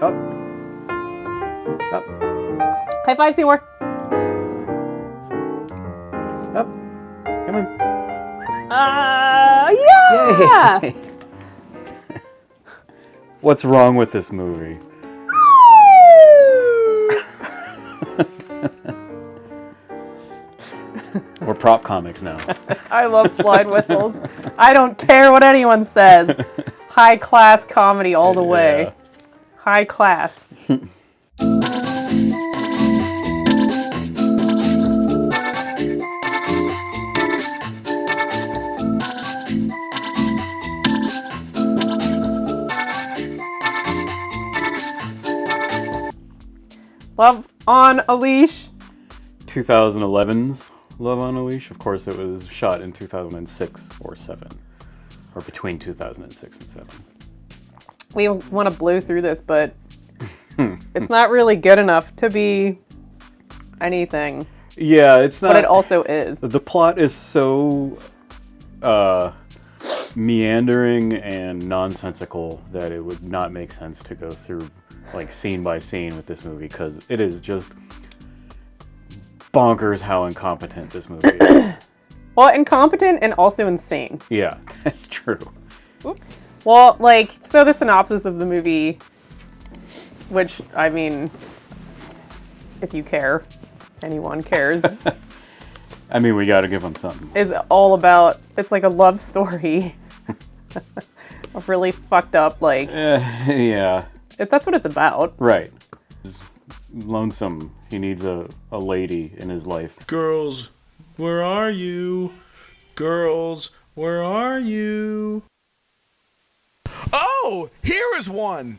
Up. Up. High five, Seymour. Up. Come on. Yeah! Yay. What's wrong with this movie? We're prop comics now. I love slide whistles. I don't care what anyone says. High class comedy all the way. Yeah. High class. Love on a Leash. 2011's Love on a Leash. Of course, it was shot in 2006 or 7. Or between 2006 and 7. We want to blow through this, but it's not really good enough to be anything. Yeah, it's not. But it also is. The plot is so meandering and nonsensical that it would not make sense to go through like scene by scene with this movie, because it is just bonkers how incompetent this movie is. Well, incompetent and also insane. Yeah, that's true. Well, like, so the synopsis of the movie, which, I mean, if you care, anyone cares, I mean, we gotta give them something. is all about, it's like a love story. A really fucked up, like, Yeah, that's what it's about. right. He's lonesome. He needs a lady in his life. Girls, where are you? Girls, where are you? Oh, here is one.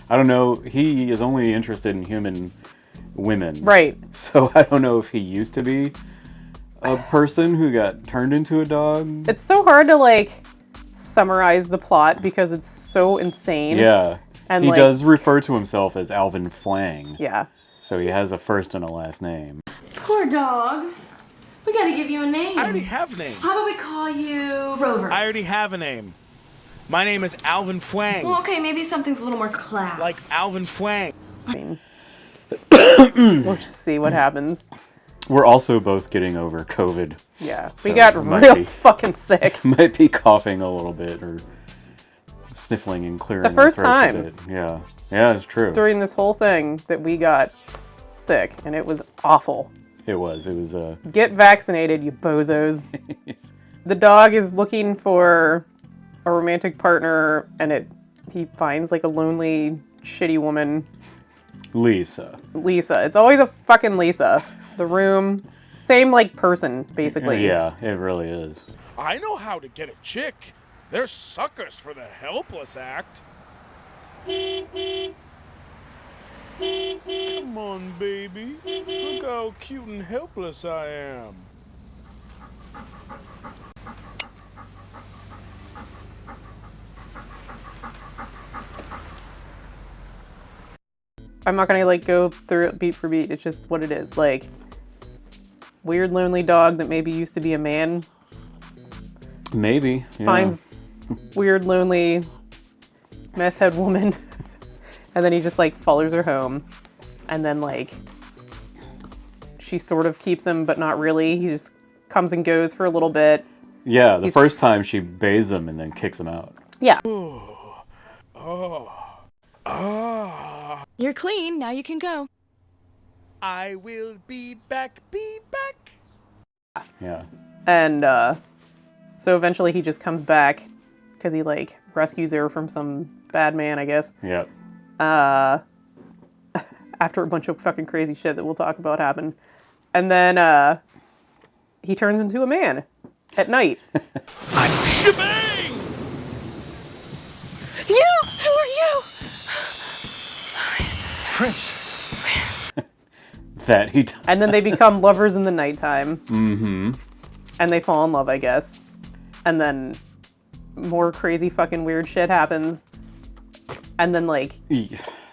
I don't know. He is only interested in human women. Right. So I don't know if he used to be a person who got turned into a dog. It's so hard to, like, summarize the plot because it's so insane. Yeah. And he like, does refer to himself as Alvin Flang. Yeah. So he has a first and a last name. Poor dog. We gotta give you a name. I already have a name. How about we call you Rover? I already have a name. My name is Alvin Flang. Well, okay, maybe something with a little more class. Like Alvin Flang. We'll just see what happens. We're also both getting over COVID. Yeah. So We got it might real be- fucking sick. Might be coughing a little bit or sniffling and clearing The first our throats a time. bit. Yeah. Yeah, it's true. During this whole thing that we got sick, and it was awful. It was. Get vaccinated, you bozos. The dog is looking for a romantic partner, and he finds like a lonely, shitty woman, Lisa. Lisa. It's always a fucking Lisa. The room, same like person, basically. Yeah, it really is. I know how to get a chick. They're suckers for the helpless act. Come on, baby. Look how cute and helpless I am. I'm not gonna like go through it beat for beat. It's just what it is. Like, weird lonely dog that maybe used to be a man Maybe. Yeah. finds weird lonely meth head woman, and then he just like follows her home, and then like she sort of keeps him but not really. He just comes and goes for a little bit. Yeah, the first time she bathes him and then kicks him out. Yeah. You're clean, now you can go. I will be back, be back. Yeah. And so eventually he just comes back because he like rescues her from some bad man, I guess. Yep. After a bunch of fucking crazy shit that we'll talk about happened. And then he turns into a man at night. Shebang! You! Who are you? Prince. That he does. And then they become lovers in the nighttime. Mm-hmm. And they fall in love, I guess. And then more crazy fucking weird shit happens. And then like,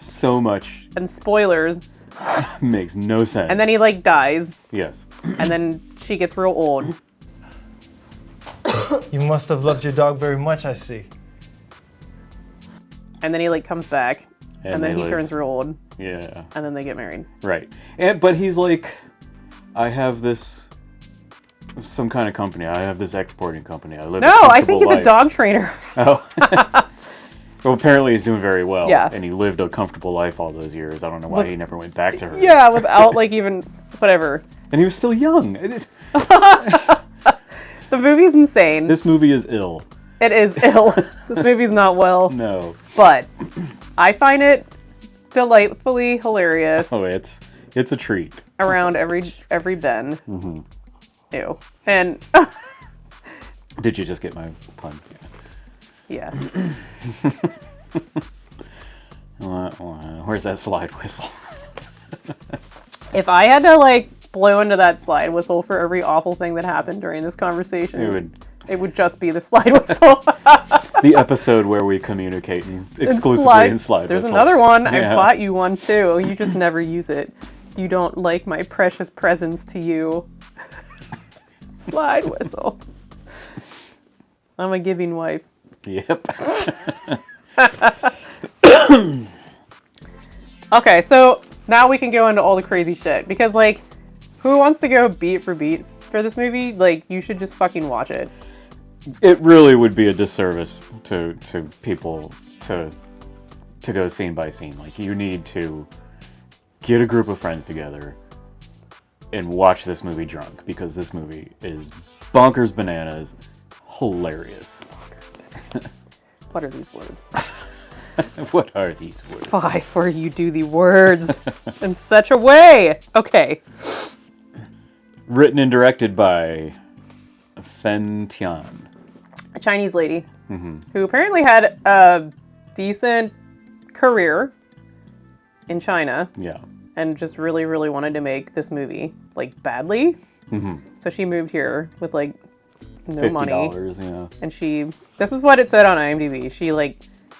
So much and spoilers. makes no sense. And then he like dies. Yes. And then she gets real old. You must have loved your dog very much, I see. And then he like comes back. And then he live- turns real old, Yeah. and then they get married. Right. But he's like, I have some kind of company. I have this exporting company. I live a No, I comfortable think he's a life." dog trainer. Oh. Well, apparently he's doing very well. Yeah. And he lived a comfortable life all those years. I don't know why he never went back to her. Yeah, without like even whatever. And he was still young. It is, The movie's insane. this movie is ill. It is ill. This movie's not well, No. but I find it delightfully hilarious Oh, it's a treat. around every bend. Mm-hmm. Ew. And Did you just get my pun? yeah. Where's that slide whistle? If I had to like blow into that slide whistle for every awful thing that happened during this conversation, it would just be the slide whistle. The episode where we communicate exclusively in slide There's whistle. another one. Yeah. I bought you one too. You just never use it. You don't like my precious presents to you. Slide whistle. I'm a giving wife. Yep. Okay, so now we can go into all the crazy shit. Because, like, who wants to go beat for beat for this movie? Like, you should just fucking watch it. It really would be a disservice to people to go scene by scene. Like, you need to get a group of friends together and watch this movie drunk, because this movie is bonkers bananas, hilarious. What are these words? What are these words? Why for you do the words in such a way? Okay. Written and directed by Fen Tian. A Chinese lady who apparently had a decent career in China Yeah. and just really, really wanted to make this movie, like, badly. So she moved here with, like, no money. $50, yeah. And this is what it said on IMDb. She, like,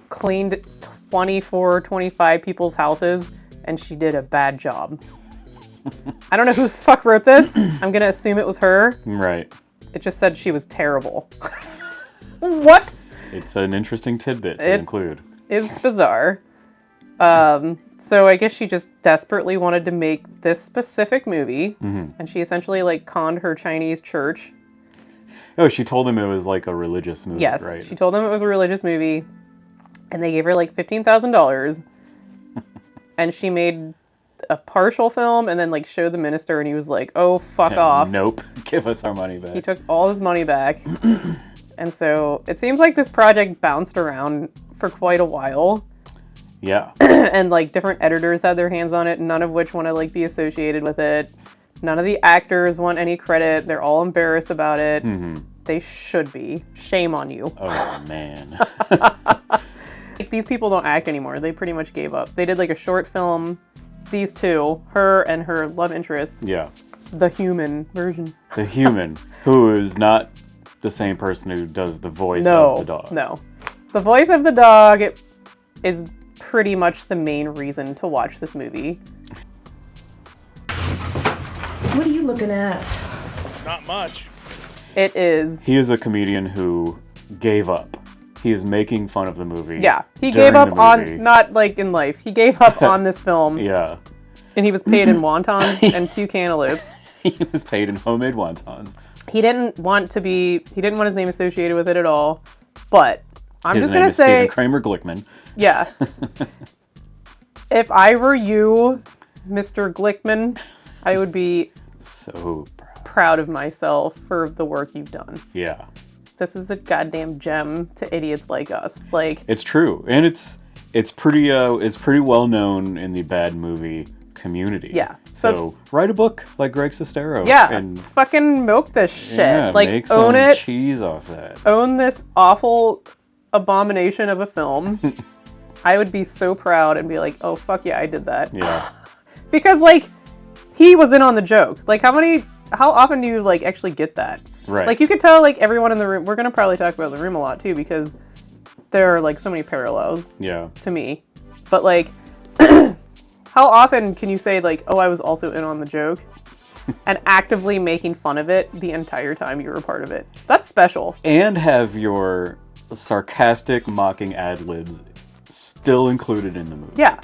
cleaned 24, 25 people's houses, and she did a bad job. I don't know who the fuck wrote this. I'm gonna assume it was her. Right. It just said she was terrible. What? It's an interesting tidbit to include. Is bizarre. So I guess she just desperately wanted to make this specific movie, and she essentially, like, conned her Chinese church. Oh, she told him it was like a religious movie, Yes, right? she told them it was a religious movie, and they gave her like $15,000, and she made a partial film and then like showed the minister, and he was like, "Oh, fuck off." Nope. Give us our money back. He took all his money back. And so it seems like this project bounced around for quite a while. Yeah. And like different editors had their hands on it, none of which want to like be associated with it. None of the actors want any credit. They're all embarrassed about it. They should be. Shame on you. Oh, man. Like, these people don't act anymore. They pretty much gave up. They did like a short film. These two, her and her love interest, Yeah. the human version. The human, who is not the same person who does the voice of the dog. No. The voice of the dog is pretty much the main reason to watch this movie. What are you looking at? Not much. It is. He is a comedian who gave up. He is making fun of the movie. Yeah. He during gave up the movie. on, not like in life, he gave up on this film. Yeah. And he was paid in wontons and 2 cantaloupes. He was paid in homemade wontons. He didn't want his name associated with it at all. But I'm His just name going to is Stephen say, Kramer Glickman. yeah. If I were you, Mr. Glickman, I would be So proud. proud of myself for the work you've done. Yeah. This is a goddamn gem to idiots like us. Like, It's true. And it's pretty well known in the bad movie community. Yeah. So write a book like Greg Sestero. yeah, And fucking milk this shit. yeah, like, make own some it. cheese off that. Own this awful abomination of a film. I would be so proud and be like, oh, fuck yeah, I did that. Yeah. Because, like, he was in on the joke. Like, how often do you, like, actually get that? Right. Like, you could tell, like, everyone in the room, we're going to probably talk about the room a lot, too, because there are, like, so many parallels Yeah. to me. But, like, how often can you say, like, oh, I was also in on the joke? And actively making fun of it the entire time you were a part of it. That's special. And have your sarcastic, mocking ad-libs still included in the movie. Yeah.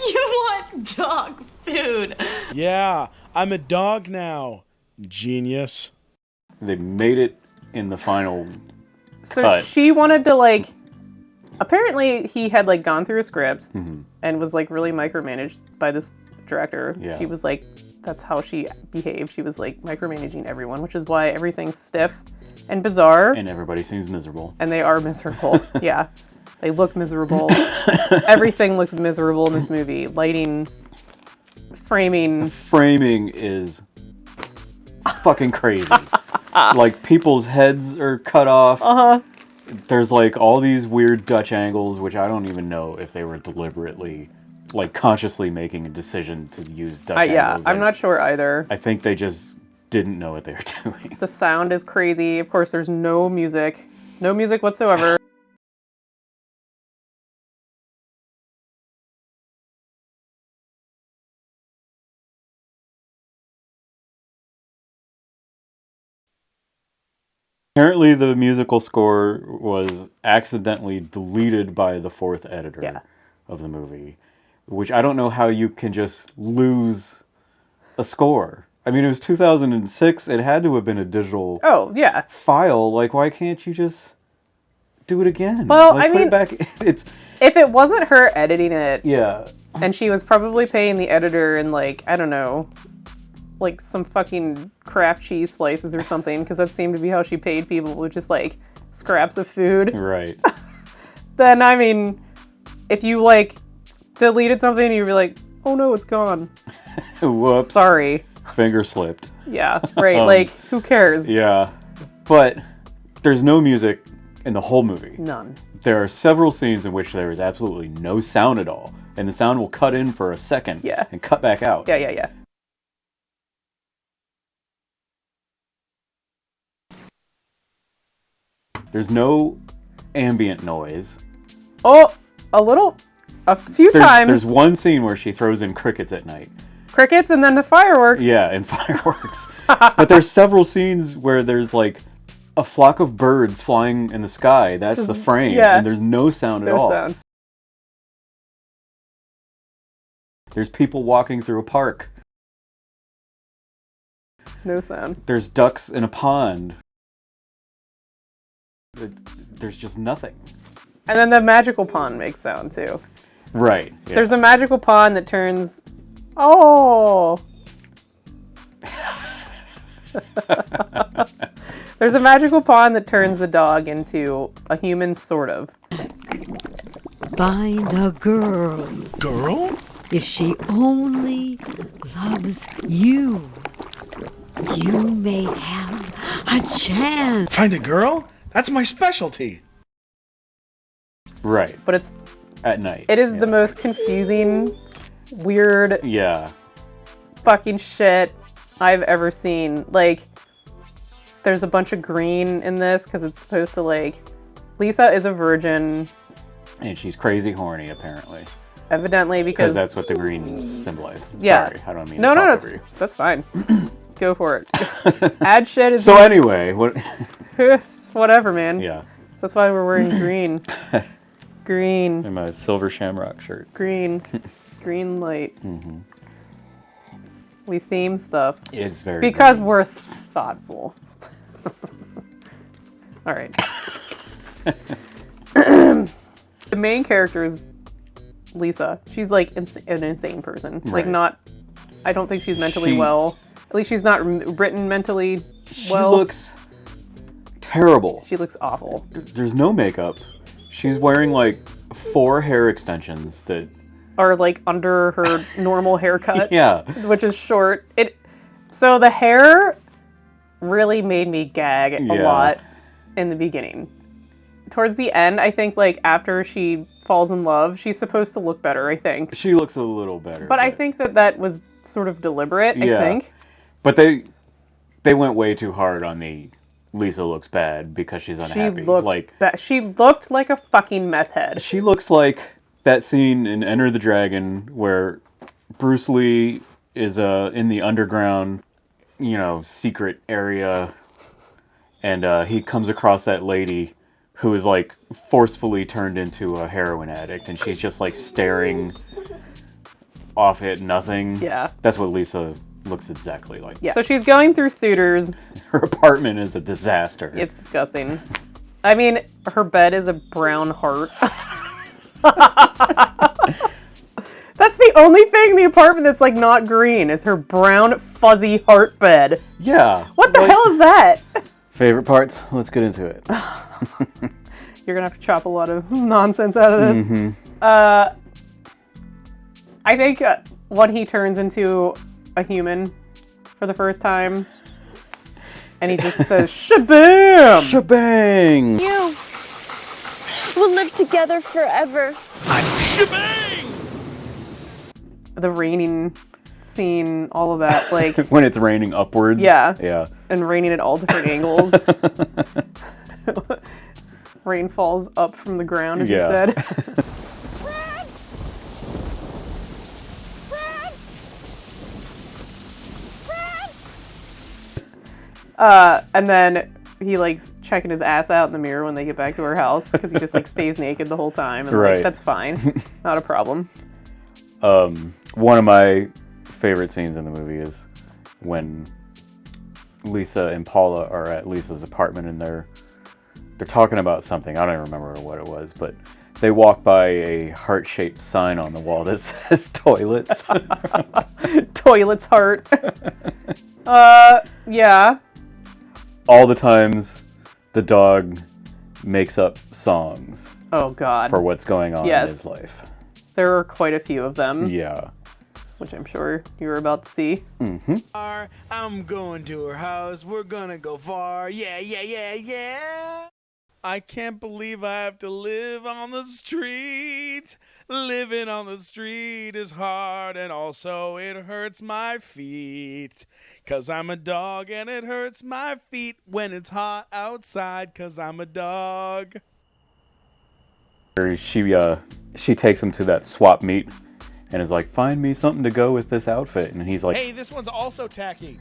You want dog food. Yeah, I'm a dog now. Genius. They made it in the final So cut. she wanted to, like... Apparently, he had, like, gone through a script and was, like, really micromanaged by this director. Yeah. She was, like... That's how she behaved. She was, like, micromanaging everyone, which is why everything's stiff and bizarre. And everybody seems miserable. And they are miserable. Yeah. They look miserable. Everything looks miserable in this movie. Lighting, framing. Framing is fucking crazy. Like, people's heads are cut off. Uh-huh. There's, like, all these weird Dutch angles, which I don't even know if they were deliberately, like, consciously making a decision to use Dutch angles. I'm not sure either. I think they just didn't know what they were doing. The sound is crazy. Of course, there's no music. No music whatsoever. Apparently, the musical score was accidentally deleted by the fourth editor of the movie, which I don't know how you can just lose a score. I mean, it was 2006. It had to have been a digital file. Like, why can't you just do it again? Well, like, I mean, put it back. It's if it wasn't her editing it, yeah, and she was probably paying the editor in, like, I don't know, like some fucking Kraft cheese slices or something, because that seemed to be how she paid people, with just like scraps of food. right. Then, I mean, if you like deleted something, you'd be like, oh no, it's gone. Whoops. Sorry. Finger slipped. Yeah, right. Like, who cares? Yeah. But there's no music in the whole movie. None. There are several scenes in which there is absolutely no sound at all. And the sound will cut in for a second and cut back out. Yeah. There's no ambient noise. Oh, a few times. There's one scene where she throws in crickets at night. Crickets and then the fireworks. Yeah, and fireworks. But there's several scenes where there's like a flock of birds flying in the sky. That's the frame. Yeah. And there's no sound at all. Sound. There's people walking through a park. No sound. There's ducks in a pond. There's just nothing. And then the magical pond makes sound too. Right. Yeah. There's a magical pond that turns... Oh! There's a magical pond that turns the dog into a human, sort of. Find a girl. Girl? If she only loves you, you may have a chance. Find a girl? That's my specialty. Right. But it's... At night. It is the most confusing, weird... Yeah. Fucking shit I've ever seen. Like, there's a bunch of green in this because it's supposed to, like... Lisa is a virgin. And she's crazy horny, apparently. Evidently, because... that's what the green symbolizes. Yeah. Sorry, I don't mean no, to talk no, over you. that's fine. Go for it. Add shit is... So anyway, what... Whatever, man. Yeah. That's why we're wearing green. Green. In my silver shamrock shirt. Green. Green light. Mm-hmm. We theme stuff. It's very because green. we're thoughtful. All right. The main character is Lisa. She's like an insane person. Like, not... I don't think she's mentally well. At least she's not written mentally well. She looks terrible. She looks awful. There's no makeup. She's wearing like 4 hair extensions that are like under her normal haircut. Yeah. Which is short. So the hair really made me gag a lot in the beginning. Towards the end, I think like after she falls in love, she's supposed to look better, I think. She looks a little better. But I think that was sort of deliberate, I think. But they went way too hard on the Lisa looks bad because she's unhappy. She looked like a fucking meth head. She looks like that scene in Enter the Dragon where Bruce Lee is in the underground, secret area, and he comes across that lady who is like forcefully turned into a heroin addict, and she's just like staring off at nothing. Yeah. That's what Lisa looks exactly like. Yeah. So she's going through suitors. Her apartment is a disaster. It's disgusting. I mean, her bed is a brown heart. That's the only thing in the apartment that's like not green is her brown fuzzy heart bed. Yeah. What the hell is that? Favorite parts? Let's get into it. You're gonna have to chop a lot of nonsense out of this. Mm-hmm. I think when he turns into a human for the first time, and he just says "shabam!" Shebang! You will live together forever. Shebang! The raining scene, all of that, like, When it's raining upwards. Yeah. Yeah. and raining at all different angles. Rain falls up from the ground, as you Yeah. said. And then he likes checking his ass out in the mirror when they get back to her house because he just like stays naked the whole time, and Right. like, that's fine, not a problem. One of my favorite scenes in the movie is when Lisa and Paula are at Lisa's apartment and they're talking about something. I don't even remember what it was, but they walk by a heart-shaped sign on the wall that says toilets. Toilet's heart. Yeah. All the times the dog makes up songs Oh God. for what's going on Yes. in his life. There are quite a few of them, Yeah. which I'm sure you were about to see. I'm going to her house. We're gonna go far. Yeah, yeah, yeah, yeah. I can't believe I have to live on the street. Living on the street is hard, and also it hurts my feet. 'Cause I'm a dog, and it hurts my feet when it's hot outside, 'cause I'm a dog. She takes him to that swap meet and is like, find me something to go with this outfit. And he's like, Hey, this one's also tacky.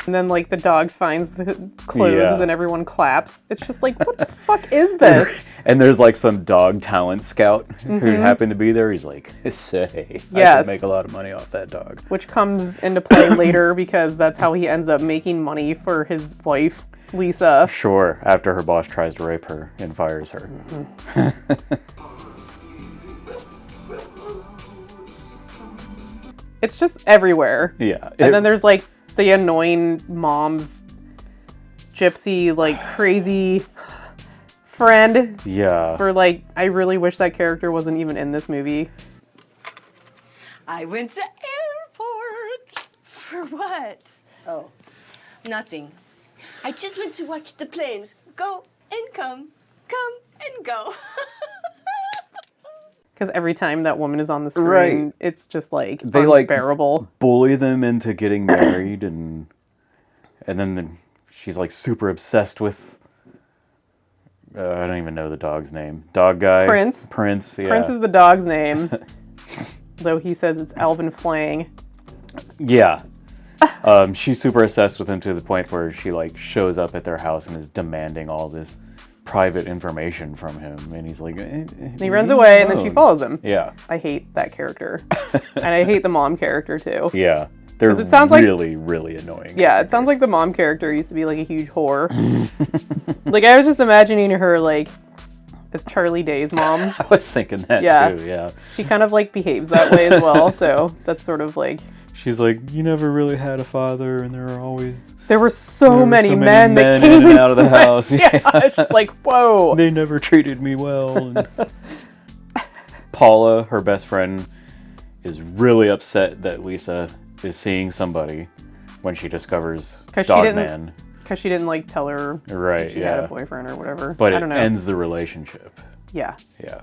And then like the dog finds the clothes Yeah. and everyone claps. It's just like, what the fuck is this? and there's like some dog talent scout who happened to be there. He's like, say, I Yes. could make a lot of money off that dog. Which comes into play later because that's how he ends up making money for his wife, Lisa. Sure, after her boss tries to rape her and fires her. It's just everywhere. Yeah. And then there's like the annoying mom's gypsy, like crazy friend. Yeah. For like, I really wish that character wasn't even in this movie. I went to airport. For what? Oh, nothing. I just went to watch the planes go and come and go. Because every time that woman is on the screen, Right. it's just like They, like, unbearable. bully them into getting married, and then she's like super obsessed with I don't even know the dog's name. Dog guy. Prince. Prince. Yeah. Prince is the dog's name, though he says it's Alvin Flang. Yeah. She's super obsessed with him to the point where she like shows up at their house and is demanding all this private information from him, and he's like, And he runs away, and then she follows him. Yeah. I hate that character, and I hate the mom character too. Yeah. They're 'Cause it sounds like- really, really annoying. Yeah, it sounds like the mom character used to be like a huge whore. Like I was just imagining her like as Charlie Day's mom. I was thinking that Yeah. too, yeah. She kind of like behaves that way as well, so that's sort of like She's like, you never really had a father, and there were always there were so many men that men came in and out of the house. Yeah, it's just like whoa. They never treated me well. And Paula, her best friend, is really upset that Lisa is seeing somebody when she discovers 'Cause she Dog didn't- Man. Because she didn't like tell her Right, she had yeah. a boyfriend or whatever. But I it don't know. ends the relationship. Yeah. Yeah.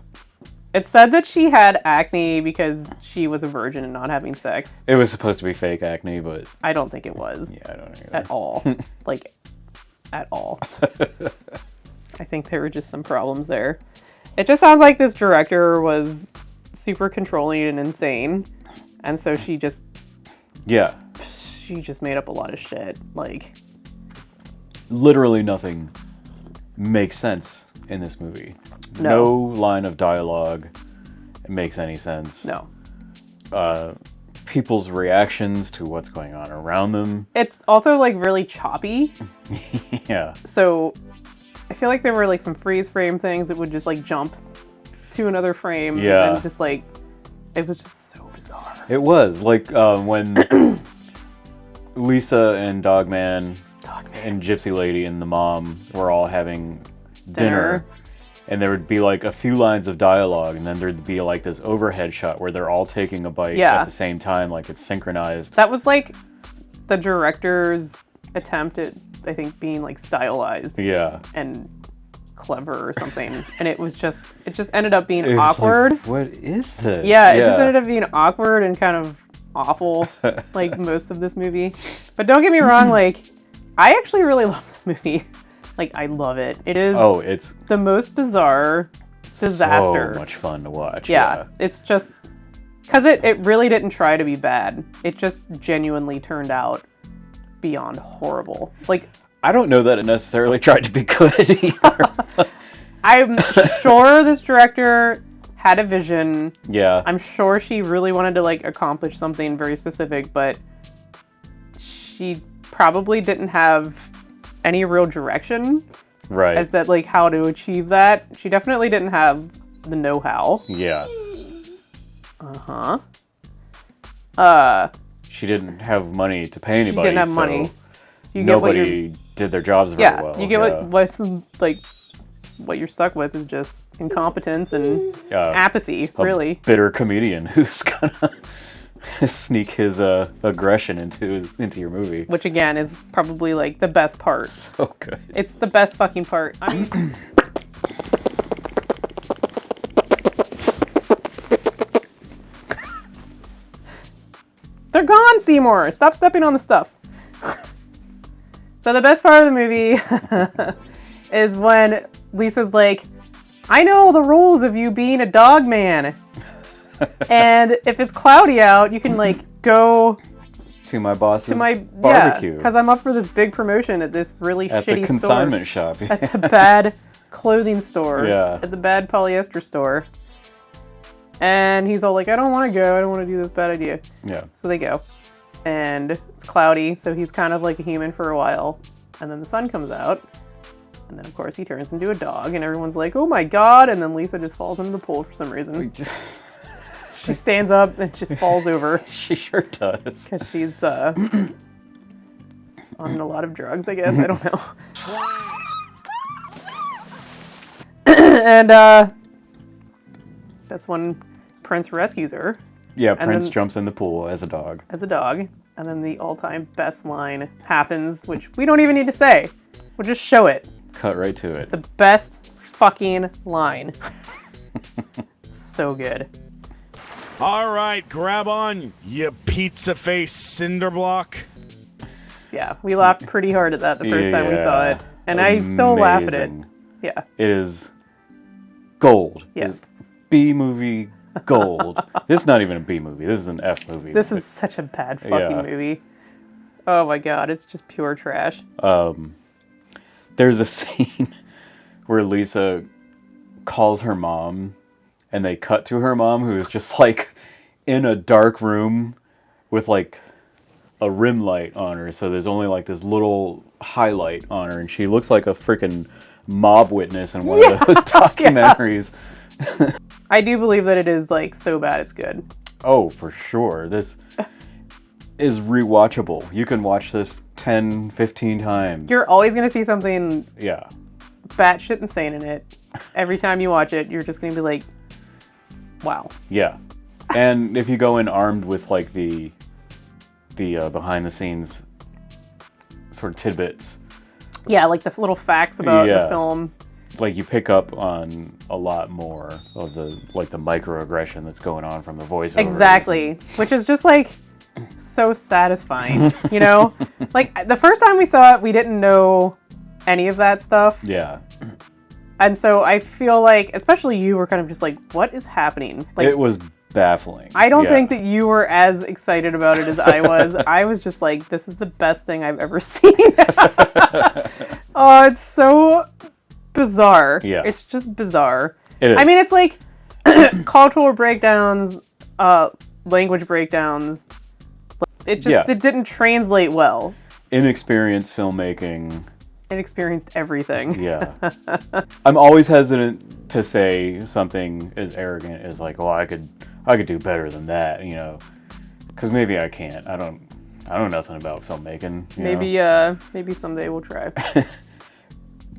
It said that she had acne because she was a virgin and not having sex. It was supposed to be fake acne, but I don't think it was yeah, I don't know. at all. Like, at all. I think there were just some problems there. It just sounds like this director was super controlling and insane. And so she just Yeah. she just made up a lot of shit. Like, literally nothing makes sense in this movie. No line of dialogue makes any sense. No. People's reactions to what's going on around them. It's also like really choppy. Yeah. So I feel like there were like some freeze frame things that would just like jump to another frame. Yeah. And just like, it was just so bizarre. It was like when Lisa and Dogman and Gypsy Lady and the mom were all having dinner. And there would be like a few lines of dialogue, and then there'd be like this overhead shot where they're all taking a bite at the same time, like it's synchronized. That was like the director's attempt at, I think, being like stylized. Yeah. And clever or something. And it just ended up being It's awkward. like, what is this? Yeah, it just ended up being awkward and kind of awful, like most of this movie. But don't get me wrong, like, I actually really love this movie. Like, I love it. It is it's the most bizarre disaster. So much fun to watch. Yeah. It's just, because it really didn't try to be bad. It just genuinely turned out beyond horrible. Like, I don't know that it necessarily tried to be good either. I'm sure this director had a vision. Yeah. I'm sure she really wanted to, like, accomplish something very specific, but she probably didn't have any real direction. Right. As that, like, how to achieve that. She definitely didn't have the know-how. Yeah. She didn't have money to pay anybody. She didn't have so money. Nobody did their jobs very well. You get what you're stuck with is just incompetence and apathy, really. Bitter comedian who's gonna sneak his aggression into your movie. Which again is probably like the best part. So good. It's the best fucking part. I mean, they're gone, Seymour. Stop stepping on the stuff. So the best part of the movie is when Lisa's like, I know the rules of you being a dog man. And if it's cloudy out, you can like go to my boss's barbecue. Yeah, because I'm up for this big promotion at this really shitty store. At the consignment shop. At the bad clothing store. Yeah. At the bad polyester store. And he's all like, I don't want to go. I don't want to do this bad idea. Yeah. So they go. And it's cloudy, so he's kind of like a human for a while. And then the sun comes out. And then, of course, he turns into a dog. And everyone's like, oh my god. And then Lisa just falls into the pool for some reason. She stands up and just falls over. She sure does. Because she's on a lot of drugs, I guess. I don't know. And that's when Prince rescues her. Yeah, Prince jumps in the pool as a dog. As a dog. And then the all-time best line happens, which we don't even need to say. We'll just show it. Cut right to it. The best fucking line. So good. All right, grab on, you pizza face cinder block. Yeah, we laughed pretty hard at that the first time we saw it. And I still laugh at it. Yeah. It is gold. Yes. B-movie gold. This is not even a B movie. This is an F movie. This is such a bad fucking movie. Oh my god, it's just pure trash. There's a scene where Lisa calls her mom, and they cut to her mom, who is just like in a dark room with like a rim light on her. So there's only like this little highlight on her, and she looks like a freaking mob witness in one of those documentaries. I do believe that it is like so bad it's good. Oh, for sure. This is rewatchable. You can watch this 10, 15 times. You're always going to see something batshit insane in it. Every time you watch it, you're just going to be like, wow. Yeah. And if you go in armed with like the behind the scenes sort of tidbits. Yeah, like the little facts about the film. Like you pick up on a lot more of the microaggression that's going on from the voiceovers. Exactly. Which is just like so satisfying, you know? Like the first time we saw it, we didn't know any of that stuff. Yeah. And so I feel like, especially you were kind of just like, what is happening? Like, it was baffling. I don't Yeah. think that you were as excited about it as I was. I was just like, this is the best thing I've ever seen. Oh, it's so bizarre. Yeah. It's just bizarre. It is. I mean, it's like cultural breakdowns, language breakdowns. It just it didn't translate well. Inexperienced filmmaking. Inexperienced everything. Yeah. I'm always hesitant to say something as arrogant as like, well, I could do better than that, you know, because maybe I can't. I don't know nothing about filmmaking. You know? Maybe someday we'll try.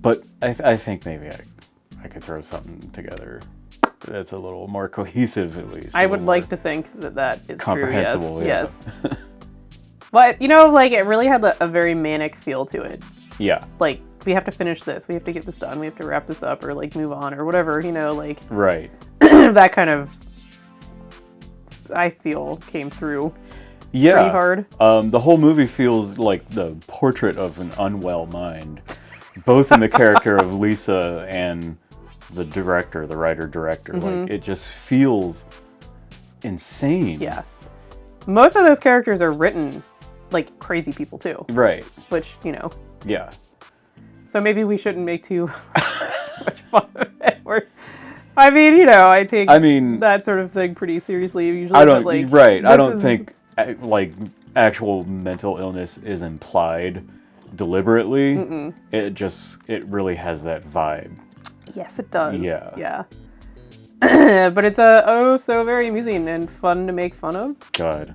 But I think maybe I could throw something together that's a little more cohesive, at least. I would like to think that is comprehensible. True, yes. Yes. But, you know, like, it really had a very manic feel to it. Yeah. Like, we have to finish this. We have to get this done. We have to wrap this up or, like, move on or whatever, you know, like... Right. That kind of, I feel, came through pretty hard. The whole movie feels like the portrait of an unwell mind. Both in the character of Lisa and the director, the writer-director. Mm-hmm. Like, it just feels insane. Yeah. Most of those characters are written like crazy people too. Right. Which, you know. Yeah. So maybe we shouldn't make too much fun of it. I mean, you know, I take that sort of thing pretty seriously usually. I don't, but, like, right. I don't think, like, actual mental illness is implied deliberately. Mm-mm. It really has that vibe. Yes, it does. Yeah. Yeah. But it's so very amusing and fun to make fun of. God.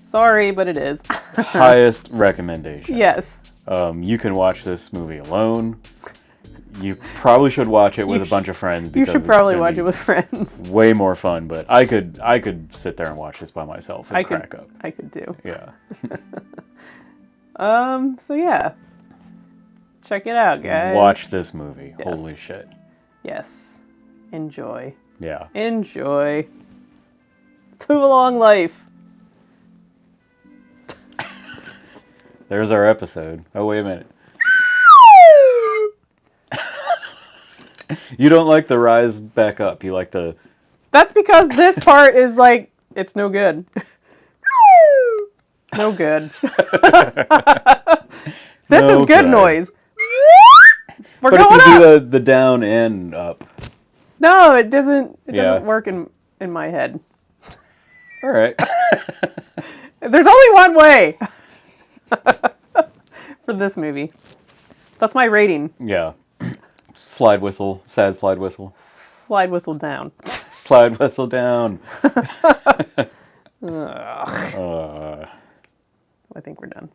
Sorry, but it is. Highest recommendation. Yes. You can watch this movie alone. You probably should watch it with a bunch of friends. Because you should probably watch it with friends. Way more fun, but I could sit there and watch this by myself and crack up. I could too. Yeah. So yeah. Check it out, guys. Watch this movie. Yes. Holy shit. Yes. Enjoy. Yeah. Enjoy. To a long life. There's our episode. Oh, wait a minute. You don't like the rise back up. You like the... That's because this part is like, it's no good. No good. This is good noise. We're but going if you up. do the down and up. No, it doesn't. It doesn't work in my head. All right. There's only one way for this movie. That's my rating. Yeah. Slide whistle. Sad slide whistle. Slide whistle down. Slide whistle down. I think we're done.